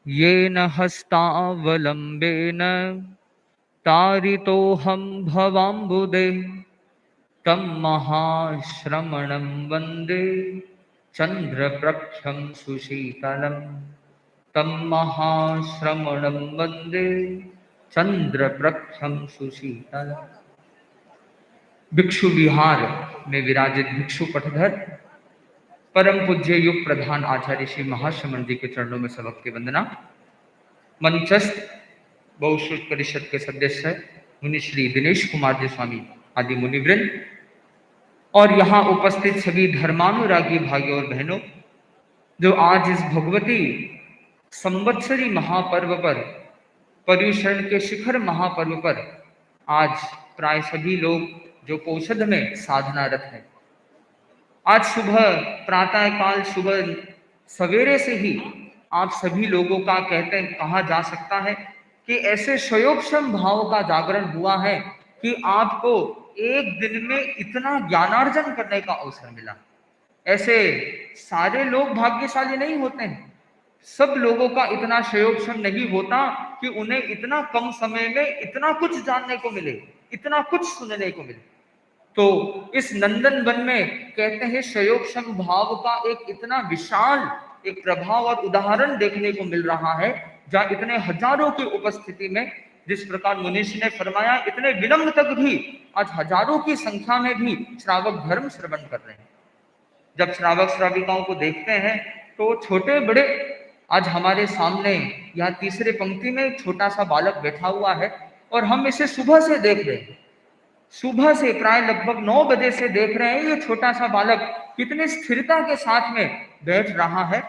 येन हस्तावलम्बेन तारितोऽहं भवाम्बुदे तं महाश्रमणं वन्दे चन्द्रप्रख्यं सुशीतलम् तं महाश्रमणं वन्दे चन्द्रप्रख्यं सुशीतलम्। भिक्षु विहार में विराजित भिक्षु पटधर परम पूज्य युग प्रधान आचार्य श्री महाश्रमण जी के चरणों में सबक की वंदना। मंचस्थ बहुश्रुत परिषद के सदस्य मुनि श्री दिनेश कुमार जी स्वामी आदि मुनिवृंद और यहाँ उपस्थित सभी धर्मानुरागी भाइयों और बहनों, जो आज इस भगवती संवत्सरी महापर्व पर, पर्युषण के शिखर महापर्व पर आज प्राय सभी लोग जो पौषध में साधनारत हैं, आज सुबह प्रातः काल सुबह सवेरे से ही आप सभी लोगों का कहा जा सकता है कि ऐसे शयोपशम भाव का जागरण हुआ है कि आपको एक दिन में इतना ज्ञानार्जन करने का अवसर मिला। ऐसे सारे लोग भाग्यशाली नहीं होते हैं, सब लोगों का इतना शयोपशम नहीं होता कि उन्हें इतना कम समय में इतना कुछ जानने को मिले, इतना कुछ सुनने को मिले। तो इस नंदन वन में कहते हैं शयोपशम भाव का एक इतना विशाल एक प्रभाव और उदाहरण देखने को मिल रहा है, जहां इतने हजारों की उपस्थिति में जिस प्रकार मुनीष ने फरमाया, इतने विलंब तक भी आज हजारों की संख्या में भी श्रावक धर्म श्रवण कर रहे हैं। जब श्रावक श्राविकाओं को देखते हैं तो छोटे बड़े, आज हमारे सामने यहाँ तीसरे पंक्ति में छोटा सा बालक बैठा हुआ है और हम इसे सुबह से देख रहे हैं, सुबह से प्राय लगभग 9 बजे से देख रहे हैं। ये छोटा सा बालक कितनी स्थिरता के साथ में बैठ रहा है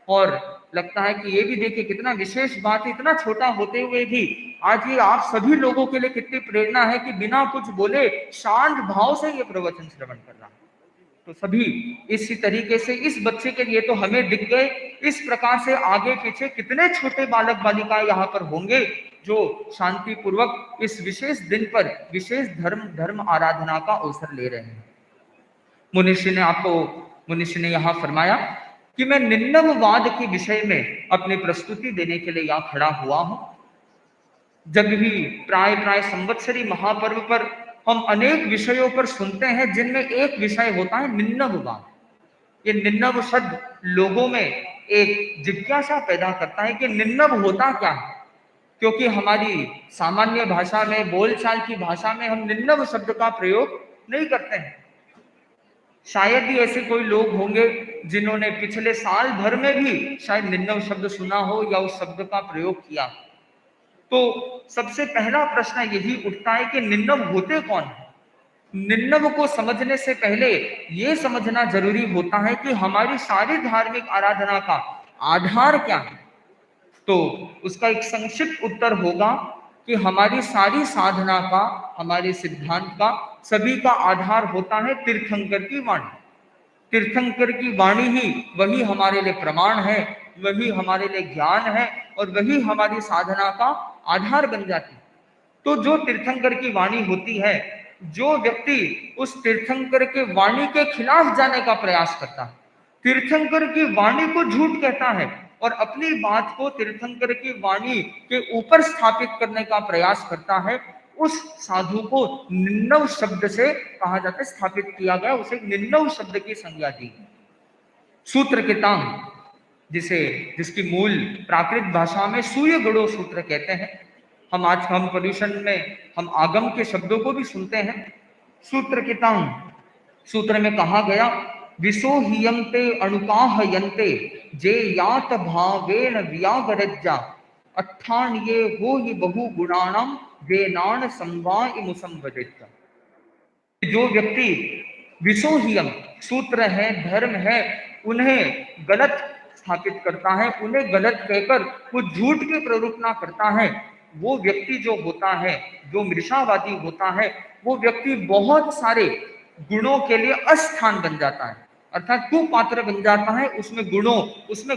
और लगता है कि ये भी देखिए कितना विशेष बात है, इतना छोटा होते हुए भी आज ये आप सभी लोगों के लिए कितनी प्रेरणा है कि बिना कुछ बोले शांत भाव से ये प्रवचन श्रवण कर रहा है। तो सभी इसी तरीके से इस बच्चे के लिए तो हमें दिख गए, इस प्रकार से आगे पीछे कितने छोटे बालक बालिकाएं यहाँ पर होंगे जो शांति पूर्वक इस विशेष दिन पर विशेष धर्म आराधना का अवसर ले रहे हैं। मुनिषि ने यहाँ फरमाया कि मैं निन्नववाद के विषय में अपनी प्रस्तुति देने के लिए यहाँ खड़ा हुआ हूं। जब भी प्राय संवत्सरी महापर्व पर हम अनेक विषयों पर सुनते हैं, जिनमें एक विषय होता है निन्नववाद। ये निन्नव शब्द लोगों में एक जिज्ञासा पैदा करता है कि निन्नव होता क्या है, क्योंकि हमारी सामान्य भाषा में, बोलचाल की भाषा में हम निन्नव शब्द का प्रयोग नहीं करते हैं। शायद ही ऐसे कोई लोग होंगे जिन्होंने पिछले साल भर में भी शायद निन्नव शब्द सुना हो या उस शब्द का प्रयोग किया। तो सबसे पहला प्रश्न यही उठता है कि निन्नव होते कौन है। निन्नव को समझने से पहले यह समझना जरूरी होता है कि हमारी सारी धार्मिक आराधना का आधार क्या है। तो उसका एक संक्षिप्त उत्तर होगा कि हमारी सारी साधना का, हमारे सिद्धांत का, सभी का आधार होता है तीर्थंकर की वाणी। तीर्थंकर की वाणी ही वही हमारे लिए प्रमाण है, वही हमारे लिए ज्ञान है और वही हमारी साधना का आधार बन जाती है। तो जो तीर्थंकर की वाणी होती है, जो व्यक्ति उस तीर्थंकर के वाणी के खिलाफ जाने का प्रयास करता है, तीर्थंकर की वाणी को झूठ कहता है और अपनी बात को तीर्थंकर की वाणी के ऊपर स्थापित करने का प्रयास करता है, उस साधु को निन्नव शब्द से कहा जाता है, स्थापित किया गया, उसे निन्नव शब्द की संज्ञा दी। सूत्र के तांग, जिसकी मूल प्राकृत भाषा में सूर्य गणो सूत्र कहते हैं। हम पर्युषण में हम आगम के शब्दों को भी सुनते हैं। सूत्र के तांग, सूत्र में कहा गया विसोहियंते अणुकाहयंते जे यात भावेन व्यागरज्जा अट्ठाण्ये हो ही बहु गुणाणाम वेनान संवाय मुसंवदित। जो व्यक्ति विसोहियम सूत्र है, धर्म है, उन्हें गलत स्थापित करता है, उन्हें गलत कहकर वो झूठ की प्ररोपणा करता है, वो व्यक्ति जो होता है, जो मृषावादी होता है, वो व्यक्ति बहुत सारे गुणों के लिए अस्थान बन जाता है, अर्थात कुपात्र बन जाता है। उसमें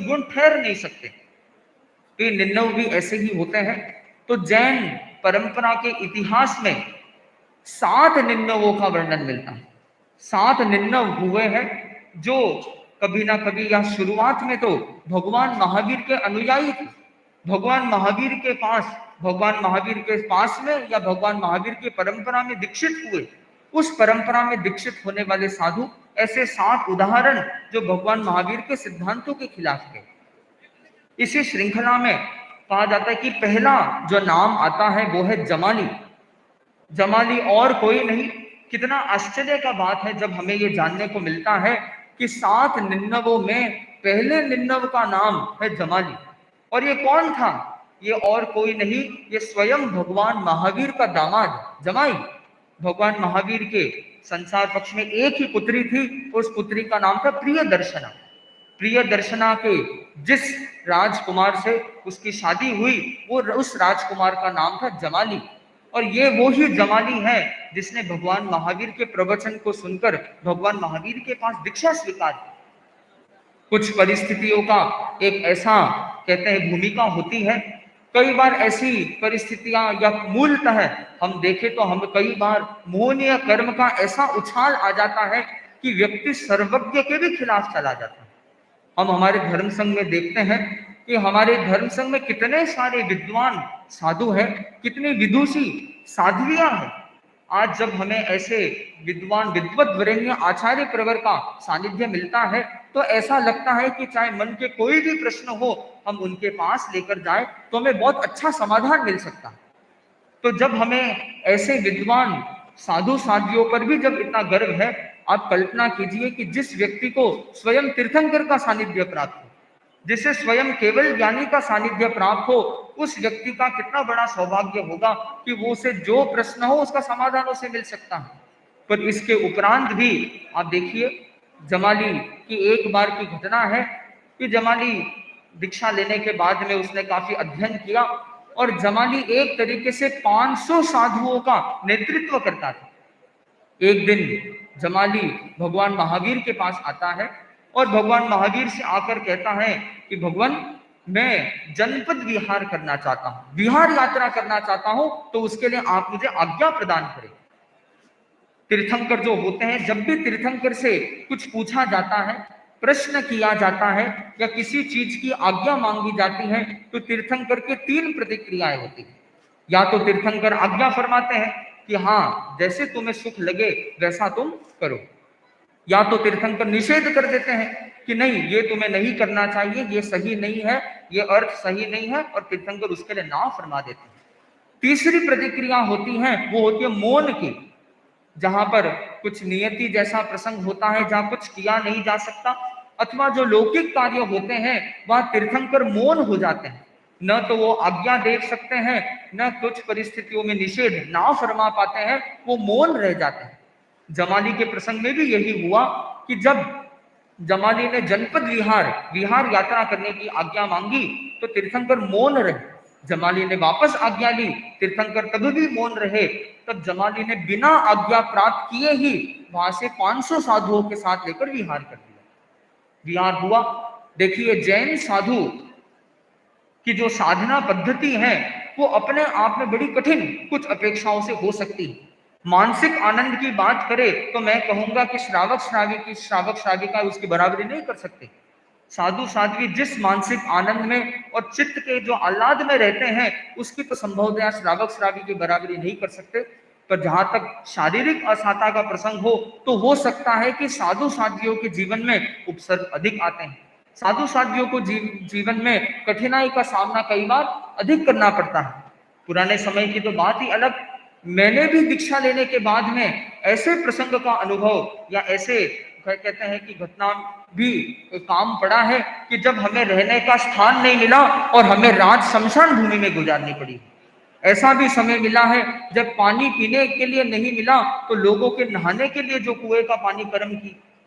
गुण ठहर नहीं सकते। तो ये निन्नव भी ऐसे ही होते हैं। तो जैन परंपरा के इतिहास में 7 निन्नवों का वर्णन मिलता है। 7 निन्नव हुए हैं जो कभी ना कभी, या शुरुआत में तो भगवान महावीर के अनुयायी थे। भगवान महावीर के पास, भगवान महावीर के पास में या भगवान महावीर की परंपरा में दीक्षित हुए, उस परंपरा में दीक्षित होने वाले साधु, ऐसे 7 उदाहरण जो भगवान महावीर के सिद्धांतों के खिलाफ थे। इसी श्रृंखला में कहा जाता है कि पहला जो नाम आता है वो है जमाली। जमाली और कोई नहीं। कितना आश्चर्य का बात है जब हमें ये जानने को मिलता है कि 7 निन्नवों में पहले निन्नव का नाम है जमाली। और ये कौन था? ये और कोई नहीं, ये स्वयं भगवान महावीर का दामाद जमाई। भगवान महावीर के संसार पक्ष में एक ही पुत्री थी, उस पुत्री का नाम था प्रियदर्शना। प्रियदर्शना के जिस राजकुमार से उसकी शादी हुई, वो उस राजकुमार का नाम था जमाली। और ये वो ही जमाली है जिसने भगवान महावीर के प्रवचन को सुनकर भगवान महावीर के पास दीक्षा स्वीकार की। कुछ परिस्थितियों का एक ऐसा कहते हैं भूमिका होती है। कई बार ऐसी परिस्थितियां या मूलतः हम देखें तो हम कई बार मोहनीय कर्म का ऐसा उछाल आ जाता है कि व्यक्ति सर्वज्ञ के भी खिलाफ चला जाता है। हम हमारे धर्म संघ में देखते हैं कि हमारे धर्म संघ में कितने सारे विद्वान साधु हैं, कितनी विदुषी साध्वियां हैं। आज जब हमें ऐसे विद्वान विद्वत वरेण्य आचार्य प्रवर का सानिध्य मिलता है तो ऐसा लगता है कि चाहे मन के कोई भी प्रश्न हो, हम उनके पास लेकर जाए तो हमें बहुत अच्छा समाधान मिल सकता है। तो जब हमें ऐसे विद्वान साधु साध्वियों पर भी जब इतना गर्व है, आप कल्पना कीजिए कि जिस व्यक्ति को स्वयं तीर्थंकर का सानिध्य प्राप्त हो, जिसे स्वयं केवल ज्ञानी का सानिध्य प्राप्त हो, उस व्यक्ति का कितना बड़ा सौभाग्य होगा कि वो उसे जो प्रश्न हो उसका समाधान उसे मिल सकता है। पर इसके उपरांत भी आप देखिए, जमाली की एक बार की घटना है कि जमाली दीक्षा लेने के बाद में उसने काफी अध्ययन किया और जमाली एक तरीके से 500 साधुओं का नेतृत्व करता था। एक दिन जमाली भगवान महावीर के पास आता है और भगवान महावीर से आकर कहता है कि भगवान, मैं जनपद विहार करना चाहता हूं, विहार यात्रा करना चाहता हूं, तो उसके लिए आप मुझे आज्ञा प्रदान करें। तीर्थंकर जो होते हैं, जब भी तीर्थंकर से कुछ पूछा जाता है, प्रश्न किया जाता है या किसी चीज की आज्ञा मांगी जाती है, तो तीर्थंकर के 3 प्रतिक्रियाएं होती है। या तो तीर्थंकर आज्ञा फरमाते हैं कि हाँ, जैसे तुम्हें सुख लगे वैसा तुम करो, या तो तीर्थंकर निषेध कर देते हैं कि नहीं, ये तुम्हें नहीं करना चाहिए, ये सही नहीं है, ये अर्थ सही नहीं है, और तीर्थंकर उसके लिए ना फरमा देते हैं। तीसरी प्रतिक्रिया होती है, वो होती है मौन की, जहां पर कुछ नियति जैसा प्रसंग होता है, जहां कुछ किया नहीं जा सकता, अथवा जो लौकिक कार्य होते हैं वहां तीर्थंकर मौन हो जाते हैं। न तो वो आज्ञा दे सकते हैं, न कुछ परिस्थितियों में निषेध ना फरमा पाते हैं, वो मौन रह जाते हैं। जमाली के प्रसंग में भी यही हुआ कि जब जमाली ने जनपद विहार यात्रा करने की आज्ञा मांगी तो तीर्थंकर मौन रहे। जमाली ने वापस आज्ञा ली, तीर्थंकर तब भी मौन रहे। तब जमाली ने बिना आज्ञा प्राप्त किए ही वहां से 500 साधुओं के साथ लेकर विहार कर दिया। विहार हुआ। देखिए, जैन साधु की जो साधना पद्धति है वो अपने आप में बड़ी कठिन कुछ अपेक्षाओं से हो सकती है। मानसिक आनंद की बात करें तो मैं कहूंगा कि श्रावक श्राविका उसकी बराबरी नहीं कर सकते। साधु साध्वी जिस मानसिक आनंद में और चित्त के जो आह्लाद में रहते हैं, उसकी तो संभवतः श्रावक श्रावी की बराबरी नहीं कर सकते। पर जहां तक शारीरिक असाता का प्रसंग हो तो हो सकता है कि साधु साध्वियों के जीवन में उपसर्ग अधिक आते हैं। साधु साध्वियों को जीवन में कठिनाई का सामना कई बार अधिक करना पड़ता है। पुराने समय की तो बात ही अलग। मैंने भी दीक्षा लेने के बाद में ऐसे प्रसंग का अनुभव या ऐसे कहते हैं कि घटना भी काम पड़ा है कि जब हमें रहने का स्थान नहीं मिला और हमें रात शमशान भूमि में गुजारनी पड़ी। ऐसा भी समय मिला है जब पानी पीने के लिए नहीं मिला तो लोगों के नहाने के लिए जो कुएं का पानी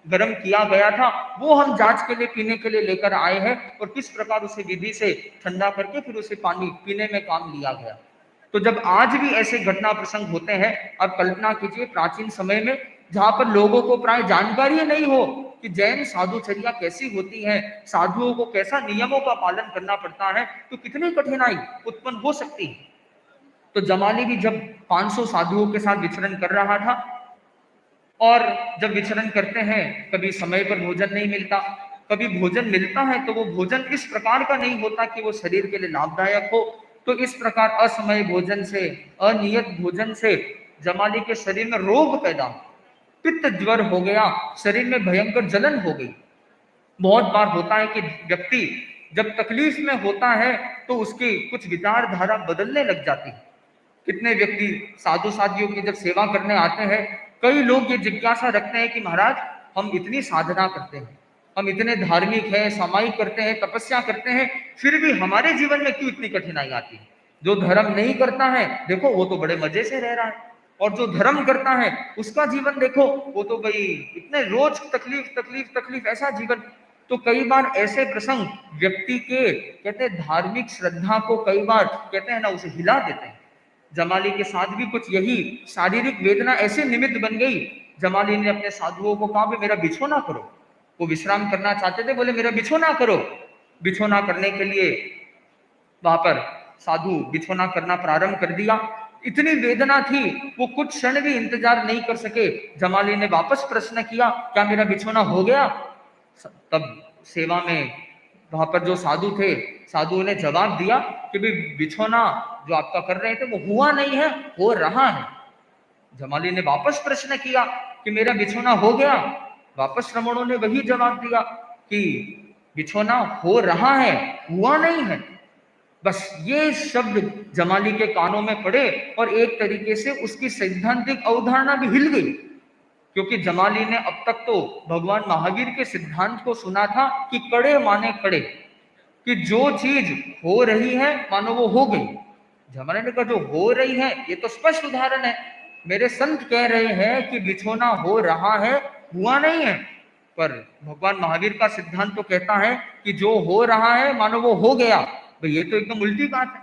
गर्म किया गया था वो हम जांच के लिए पीने के लिए लेकर आए हैं, और किस प्रकार उसे विधि से ठंडा करके फिर उसे पानी पीने में काम लिया गया। तो जब आज भी ऐसे घटना प्रसंग होते हैं, अब कल्पना कीजिए प्राचीन समय में जहां पर लोगों को प्राय जानकारी नहीं हो कि जैन साधुचर्या कैसी होती है, साधुओं को कैसा नियमों का पालन करना पड़ता है, तो कितनी कठिनाई उत्पन्न हो सकती है। तो जमाली भी जब 500 साधुओं के साथ विचरण कर रहा था, और जब विचरण करते हैं कभी समय पर भोजन नहीं मिलता, कभी भोजन मिलता है तो वो भोजन इस प्रकार का नहीं होता कि वो शरीर के लिए लाभदायक हो। तो इस प्रकार असमय भोजन से, अनियत भोजन से जमाली के शरीर में रोग पैदा, पित्त ज्वर हो गया, शरीर में भयंकर जलन हो गई। बहुत बार होता है कि व्यक्ति जब तकलीफ में होता है तो उसकी कुछ विचारधारा बदलने लग जाती है। कितने व्यक्ति साधु साधियों की जब सेवा करने आते हैं, कई लोग ये जिज्ञासा रखते हैं कि महाराज हम इतनी साधना करते हैं, हम इतने धार्मिक हैं, सामायिक करते हैं, तपस्या करते हैं, फिर भी हमारे जीवन में क्यों इतनी कठिनाई आती है। जो धर्म नहीं करता है देखो वो तो बड़े मजे से रह रहा है, और जो धर्म करता है उसका जीवन देखो वो तो भाई इतने रोज तकलीफ तकलीफ तकलीफ ऐसा जीवन। तो कई बार ऐसे प्रसंग व्यक्ति के कहते हैं धार्मिक श्रद्धा को कई बार कहते हैं ना उसे हिला देते हैं। जमाली के साथ भी कुछ यही शारीरिक वेदना ऐसे निमित्त बन गई, जमाली ने अपने साधुओं को कहा मेरा बिछोना करो। वो विश्राम करना चाहते थे, बोले मेरा बिछोना करो। बिछोना करने के लिए वहां पर साधु बिछोना करना प्रारंभ कर दिया। इतनी वेदना थी वो कुछ क्षण भी इंतजार नहीं कर सके। जमाली ने वापस प्रश्न किया क्या मेरा बिछोना हो गया। तब सेवा में वहां पर जो साधु थे, साधुओं ने जवाब दिया कि भाई बिछोना जो आपका कर रहे थे वो हुआ नहीं है, हो रहा है। जमाली ने वापस प्रश्न किया कि मेरा बिछोना हो गया। वापस श्रमणों ने वही जवाब दिया कि बिछोना हो रहा है, हुआ नहीं है। बस ये शब्द जमाली के कानों में पड़े और एक तरीके से उसकी सैद्धांतिक अवधारणा भी हिल गई, क्योंकि जमाली ने अब तक तो भगवान महावीर के सिद्धांत को सुना था कि कड़े माने कड़े, कि जो चीज हो रही है मानो वो हो गई। जमाली ने कहा जो हो रही है ये तो स्पष्ट उदाहरण है, मेरे संत कह रहे हैं कि बिछोना हो रहा है, हुआ नहीं है। पर भगवान महावीर का सिद्धांत तो कहता है कि जो हो रहा है मानो वो हो गया। तो ये तो एकदम उल्टी बात है।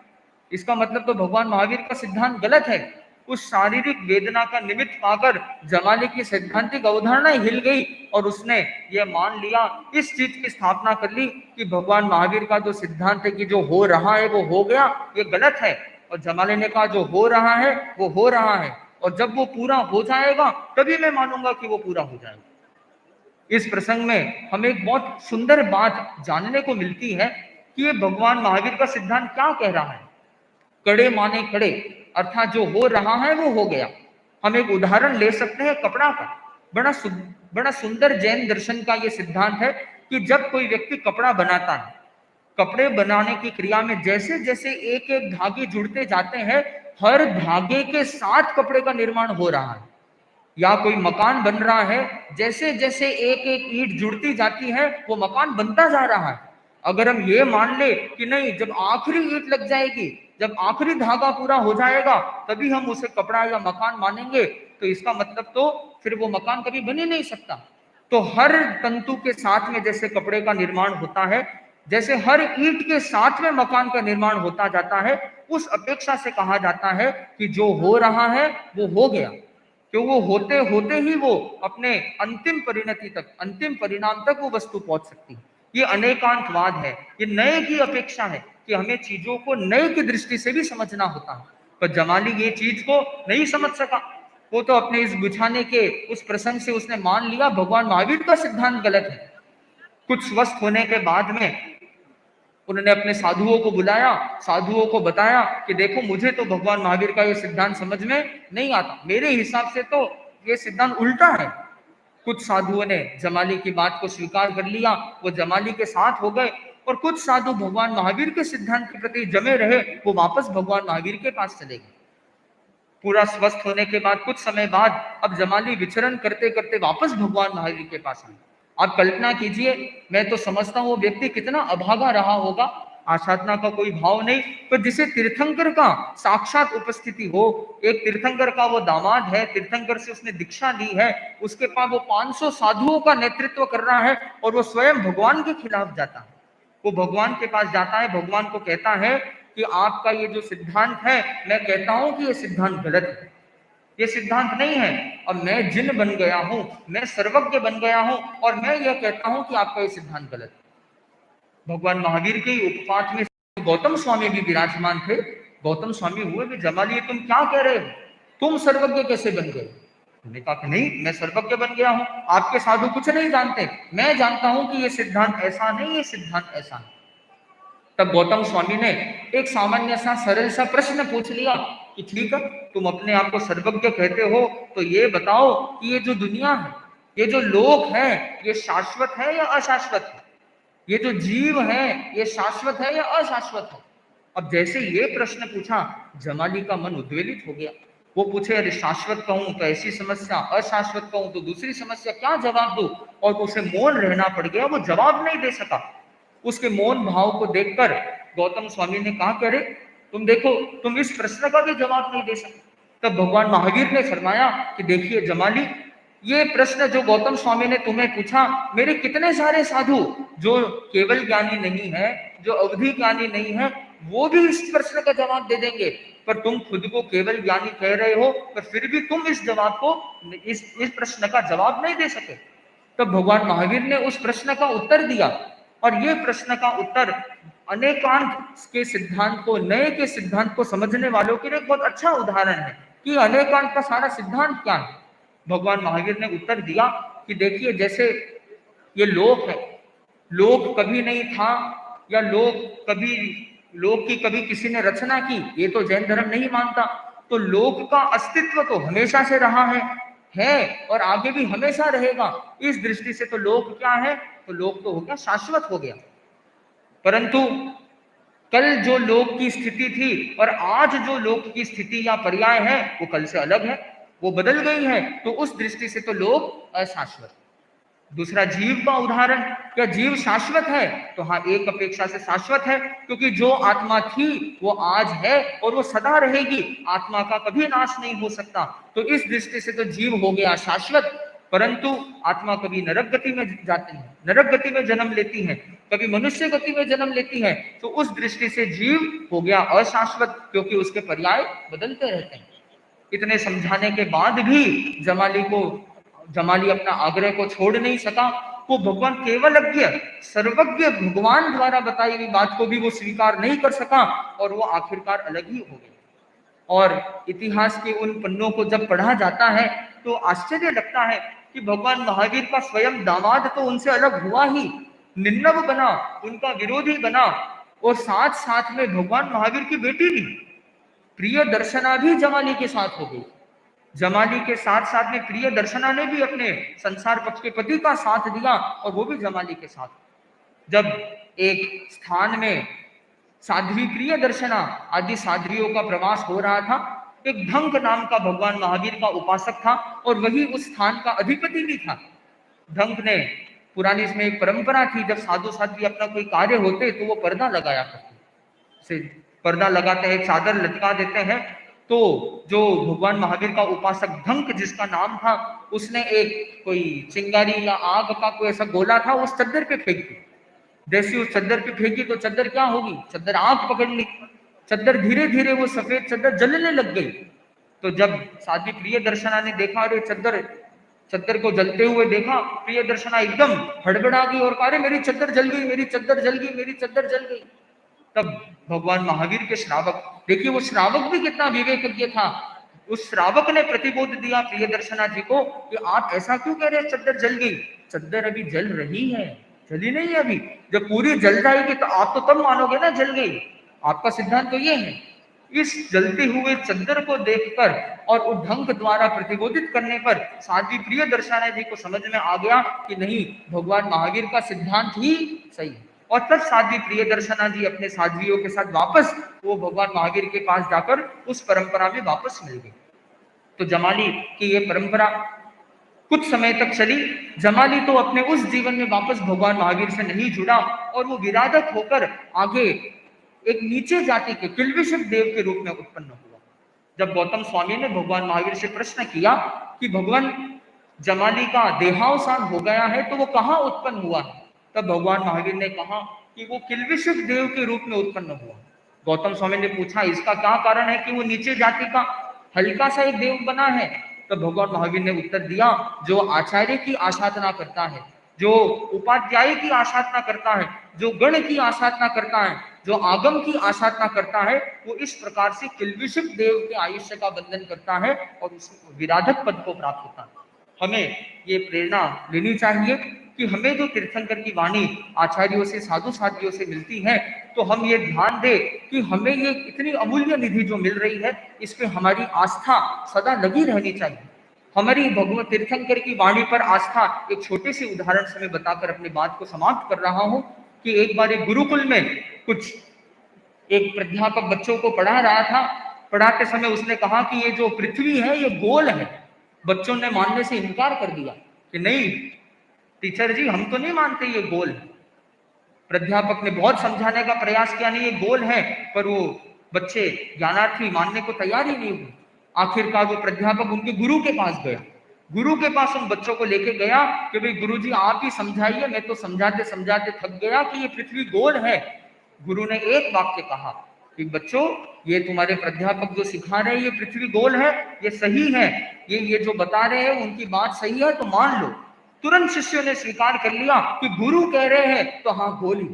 इसका मतलब तो भगवान महावीर का सिद्धांत गलत है। उस शारीरिक वेदना का निमित्त पाकर जमाली की सैद्धांतिक अवधारणा हिल गई और उसने ये मान लिया, इस चीज की स्थापना कर ली कि भगवान महावीर का जो सिद्धांत है कि जो हो रहा है वो हो गया, ये गलत है। और जमाली ने कहा जो हो रहा है वो हो रहा है, और जब वो पूरा हो जाएगा तभी मैं मानूंगा कि वो पूरा हो जाएगा। इस प्रसंग में हमें एक बहुत सुंदर बात जानने को मिलती है कि ये भगवान महावीर का सिद्धांत क्या कह रहा है। कड़े माने कड़े, अर्थात जो हो रहा है वो हो गया। हम एक उदाहरण ले सकते हैं कपड़ा का। बड़ा सुंदर जैन दर्शन का ये सिद्धांत है कि जब कोई व्यक्ति कपड़ा बनाता है, कपड़े बनाने की क्रिया में जैसे जैसे एक एक धागे जुड़ते जाते हैं, हर धागे के साथ कपड़े का निर्माण हो रहा है। या कोई मकान बन रहा है, जैसे जैसे एक एक ईंट जुड़ती जाती है वो मकान बनता जा रहा है। अगर हम ये मान ले कि नहीं जब आखिरी ईंट लग जाएगी, जब आखिरी धागा पूरा हो जाएगा तभी हम उसे कपड़ा या मकान मानेंगे, तो इसका मतलब तो फिर वो मकान कभी बन ही नहीं सकता। तो हर तंतु के साथ में जैसे कपड़े का निर्माण होता है, जैसे हर ईंट के साथ में मकान का निर्माण होता जाता है, उस अपेक्षा से कहा जाता है कि जो हो रहा है वो हो गया। क्यों वो होते होते ही वो अपने अंतिम परिणति तक, अंतिम परिणाम तक वो वस्तु पहुंच सकती है। ये अनेकांतवाद है, ये नए की अपेक्षा है कि हमें चीजों को नए की दृष्टि से भी समझना होता है। पर जमाली ये चीज को नहीं समझ सका। वो तो अपने इस बुझाने के उस प्रसंग से उसने मान लिया भगवान महावीर का सिद्धांत गलत है। कुछ स्वस्थ होने के बाद में उन्होंने अपने साधुओं को बुलाया, साधुओं को बताया कि देखो मुझे तो भगवान महावीर का ये सिद्धांत समझ में नहीं आता, मेरे हिसाब से तो ये सिद्धांत उल्टा है। कुछ साधुओं ने जमाली की बात को स्वीकार कर लिया, वो जमाली के साथ हो गए, और कुछ साधु भगवान महावीर के सिद्धांत के प्रति जमे रहे, वो वापस भगवान महावीर के पास चले गए। पूरा स्वस्थ होने के बाद कुछ समय बाद अब जमाली विचरण करते करते वापस भगवान महावीर के पास आए। आप कल्पना कीजिए, मैं तो समझता हूँ वो व्यक्ति कितना अभागा रहा होगा, आसाधना का कोई भाव नहीं, पर जिसे तीर्थंकर का साक्षात उपस्थिति हो, एक तीर्थंकर का वो दामाद है, तीर्थंकर से उसने दीक्षा ली है, उसके पास वो 500 साधुओं का नेतृत्व कर रहा है, और वो स्वयं भगवान के खिलाफ जाता है। वो भगवान के पास जाता है, भगवान को कहता है कि आपका ये जो सिद्धांत है, मैं कहता हूं कि ये सिद्धांत गलत है, ये सिद्धांत नहीं है, और मैं जिन बन गया हूं, मैं सर्वज्ञ बन गया हूं, और मैं ये कहता हूं कि आपका ये सिद्धांत गलत है। भगवान महावीर के उपपात में गौतम स्वामी भी विराजमान थे। गौतम स्वामी हुए भी जमाली तुम क्या कह रहे हो, तुम सर्वज्ञ कैसे बन गए। उन्होंने कहा कि नहीं, मैं सर्वज्ञ बन गया हूं, आपके साधु कुछ नहीं जानते, मैं जानता हूं कि ये सिद्धांत ऐसा नहीं, ये सिद्धांत ऐसा नहीं। तब गौतम स्वामी ने एक सामान्य सा सरल सा प्रश्न पूछ लिया कि ठीक है, तुम अपने आप को सर्वज्ञ कहते हो, तो ये बताओ कि ये जो दुनिया है, ये जो लोक है, ये शाश्वत है या अशाश्वत है? ये जो जीव है, ये शाश्वत है या अशाश्वत है? अब जैसे ये प्रश्न पूछा, जमाली का मन उद्वेलित हो गया। वो पूछे, अरे शाश्वत कहूं तो ऐसी समस्या, अशाश्वत कहूं तो दूसरी समस्या, क्या जवाब दूं? और उसे मौन रहना पड़ गया, वो जवाब नहीं दे सका। उसके मौन भाव को देखकर गौतम स्वामी ने कहा, करे तुम देखो, तुम इस प्रश्न का भी जवाब नहीं दे सकते। तब भगवान महावीर ने फरमाया कि देखिए जमाली, ये प्रश्न जो गौतम स्वामी ने तुम्हें पूछा, मेरे कितने सारे साधु जो केवल ज्ञानी नहीं है, जो अवधि ज्ञानी नहीं है, वो भी इस प्रश्न का जवाब दे देंगे, पर तुम खुद को केवल ज्ञानी कह रहे हो, पर फिर भी तुम इस जवाब को, इस प्रश्न का जवाब नहीं दे सके। तो भगवान महावीर ने उस प्रश्न का उत्तर दिया, और ये प्रश्न का उत्तर अनेकांत के सिद्धांत को, नए के सिद्धांत को समझने वालों के लिए बहुत अच्छा उदाहरण है कि अनेकांत का सारा सिद्धांत क्या है। भगवान महावीर ने उत्तर दिया कि देखिए, जैसे ये लोक है, लोक कभी नहीं था, या लोक की कभी किसी ने रचना की, ये तो जैन धर्म नहीं मानता। तो लोक का अस्तित्व तो हमेशा से रहा है और आगे भी हमेशा रहेगा। इस दृष्टि से तो लोक क्या है? तो लोक तो हो गया, शाश्वत हो गया। परंतु कल जो लोक की स्थिति थी और आज जो लोक की स्थिति या पर्याय है, वो कल से अलग है, वो बदल गई है। तो उस दृष्टि से तो लोक अशाश्वत। दूसरा, जीव का उदाहरण, क्या जीव शाश्वत है? तो हाँ, एक अपेक्षा से शाश्वत है, क्योंकि जो आत्मा थी वो आज है और वो सदा रहेगी, आत्मा का कभी नाश नहीं हो सकता। तो इस दृष्टि से तो जीव हो गया शाश्वत। परंतु आत्मा कभी नरक गति में जाती है, नरक गति में जन्म लेती है, कभी मनुष्य गति में जन्म लेती है। तो उस दृष्टि से जीव हो गया अशाश्वत, क्योंकि उसके पर्याय बदलते रहते हैं। इतने समझाने के बाद भी जमाली अपना आग्रह को छोड़ नहीं सका। वो भगवान केवलज्ञ, सर्वज्ञ भगवान द्वारा बताई हुई बात को भी वो स्वीकार नहीं कर सका, और वो आखिरकार अलग ही हो गया। और इतिहास के उन पन्नों को जब पढ़ा जाता है तो आश्चर्य लगता है कि भगवान महावीर का स्वयं दामाद तो उनसे अलग हुआ ही, निन्नव बना, उनका विरोधी बना, और साथ साथ में भगवान महावीर की बेटी भी प्रिय दर्शना भी जमाली के साथ हो गई। जमाली के साथ साथ में प्रिय दर्शना ने भी अपने संसार पक्ष के पति का साथ दिया, और वो भी जमाली के साथ। जब एक स्थान में साध्वी प्रिय दर्शना आदि साध्वियों का प्रवास हो रहा था, एक ढंक नाम का भगवान महावीर का उपासक था, और वही उस स्थान का अधिपति भी था। ढंक ने, पुरानी इसमें एक परंपरा थी, जब साधु साध्वी अपना कोई कार्य होते तो वो पर्दा लगाया करते, पर्दा लगाते हैं, चादर लटका देते हैं। तो जो भगवान महावीर का उपासक ढंक जिसका नाम था, उसने एक कोई चिंगारी या आग का कोई ऐसा गोला था, उस चद्दर पे फेंक दी। जैसे उस चद्दर पे फेंकी तो चद्दर क्या होगी? चद्दर आग पकड़ ली। चद्दर धीरे धीरे, वो सफेद चद्दर जलने लग गई। तो जब साध्वी प्रिय दर्शना ने देखा, अरे चद्दर को जलते हुए देखा, प्रिय दर्शना एकदम हड़बड़ा गई और कहा, अरे मेरी चद्दर जल गई, मेरी चद्दर जल गई, मेरी चद्दर जल गई। तब भगवान महावीर के श्रावक, देखिए वो श्रावक भी कितना विवेकज्ञ था, उस श्रावक ने प्रतिबोध दिया प्रिय दर्शना जी को कि आप ऐसा क्यों कह रहे हैं, चद्दर जल गई? चद्दर अभी जल रही है, जली नहीं है अभी। जब पूरी जल जाएगी तो आप तो तब मानोगे ना जल गई। आपका सिद्धांत तो ये है। इस जलते हुए चद्दर को देखकर और उस ढंग द्वारा प्रतिबोधित करने पर साध्वी प्रिय दर्शना जी को समझ में आ गया कि नहीं, भगवान महावीर का सिद्धांत ही सही है। और तब साध्वी प्रिय दर्शना जी अपने साध्वियों के साथ वापस वो भगवान महावीर के पास जाकर उस परंपरा में वापस मिल गई। तो जमाली की ये परंपरा कुछ समय तक चली। जमाली तो अपने उस जीवन में वापस भगवान महावीर से नहीं जुड़ा, और वो विराधक होकर आगे एक नीचे जाति के किल्बिषक देव के रूप में उत्पन्न हुआ। जब गौतम स्वामी ने भगवान महावीर से प्रश्न किया कि भगवान, जमाली का देहावसान हो गया है तो वो कहाँ उत्पन्न हुआ है, तब भगवान महावीर ने कहा कि वो किल्बिषक देव के रूप में उत्पन्न हुआ। गौतम स्वामी ने पूछा, इसका क्या कारण है कि वो नीचे जाति का हल्का सा एक देव बना है? तो भगवान महावीर ने उत्तर दिया, जो आचार्य की आसाधना करता है, जो उपाध्याय की आसाधना करता है, जो गण की आसाधना करता है, जो आगम की आसाधना करता है वो इस प्रकार से किल्बिषक देव के आयुष्य का बंधन करता है और उसको विराधक पद को प्राप्त होता है। हमें ये प्रेरणा लेनी चाहिए कि हमें जो तीर्थंकर की वाणी आचार्यों से, साधु साधियों से मिलती है, तो हम ये ध्यान दें कि हमें ये इतनी अमूल्य निधि जो मिल रही है, इस पे हमारी आस्था सदा लगी रहनी चाहिए। हमारी भगवत तीर्थंकर की वाणी पर आस्था, एक छोटे से उदाहरण से मैं बताकर अपनी बात को समाप्त कर रहा हूं कि एक बार एक गुरुकुल में कुछ एक प्राध्यापक बच्चों को पढ़ा रहा था। पढ़ाते समय उसने कहा कि ये जो पृथ्वी है ये गोल है। बच्चों ने मानने से इनकार कर दिया कि नहीं टीचर जी, हम तो नहीं मानते ये गोल है। प्राध्यापक ने बहुत समझाने का प्रयास किया, नहीं ये गोल है, पर वो बच्चे ज्ञानार्थी मानने को तैयार ही नहीं हुए। आखिरकार वो प्राध्यापक उनके गुरु के पास गया। गुरु के पास उन बच्चों को लेके गया कि भाई गुरुजी आप ही समझाइए, मैं तो समझाते समझाते थक गया कि ये पृथ्वी गोल है। गुरु ने एक वाक्य कहा कि बच्चों, ये तुम्हारे प्राध्यापक जो सिखा रहे हैं ये पृथ्वी गोल है, ये सही है, ये जो बता रहे हैं उनकी बात सही है तो मान लो। तुरंत शिष्यों ने स्वीकार कर लिया कि गुरु कह रहे हैं तो हाँ गोल ही।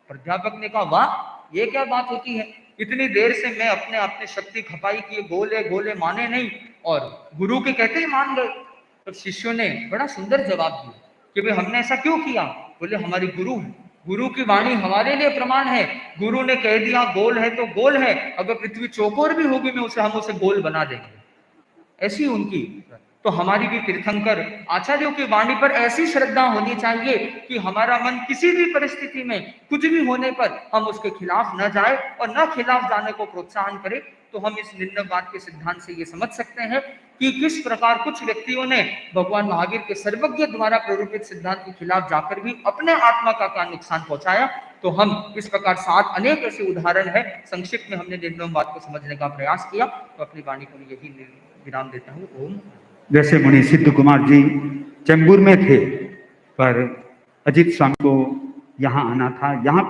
प्राध्यापक ने कहा वाह, ये क्या बात होती है, इतनी देर से मैं अपने अपने शक्ति खपाई कि ये गोले माने नहीं और गुरु के कहते ही मान गए। तो शिष्यों ने बड़ा सुंदर जवाब दिया कि भाई हमने ऐसा क्यों किया। बोले हमारी गुरु है, गुरु की वाणी हमारे लिए प्रमाण है। गुरु ने कह दिया गोल है तो गोल है, अगर पृथ्वी चौकोर भी होगी मैं हम उसे गोल बना देंगे, ऐसी उनकी। तो हमारी भी तीर्थंकर आचार्यों की वाणी पर ऐसी श्रद्धा होनी चाहिए कि हमारा मन किसी भी परिस्थिति में कुछ भी होने पर हम उसके खिलाफ न जाए और न खिलाफ जाने को प्रोत्साहन करें। तो हम इस निंदकवाद के सिद्धांत से ये समझ सकते हैं कि किस प्रकार कुछ व्यक्तियों ने भगवान महावीर के सर्वज्ञ द्वारा प्ररूपित सिद्धांत के खिलाफ जाकर भी अपने आत्मा का क्या नुकसान पहुंचाया। तो हम इस प्रकार 7 अनेक ऐसे उदाहरण है, संक्षिप्त में हमने निंदकवाद को समझने का प्रयास किया। तो अपनी वाणी को यही विराम देता हूँ। ओम। जैसे मुनि सिद्ध कुमार जी चैम्बूर में थे, पर अजित स्वामी को यहाँ आना था, यहाँ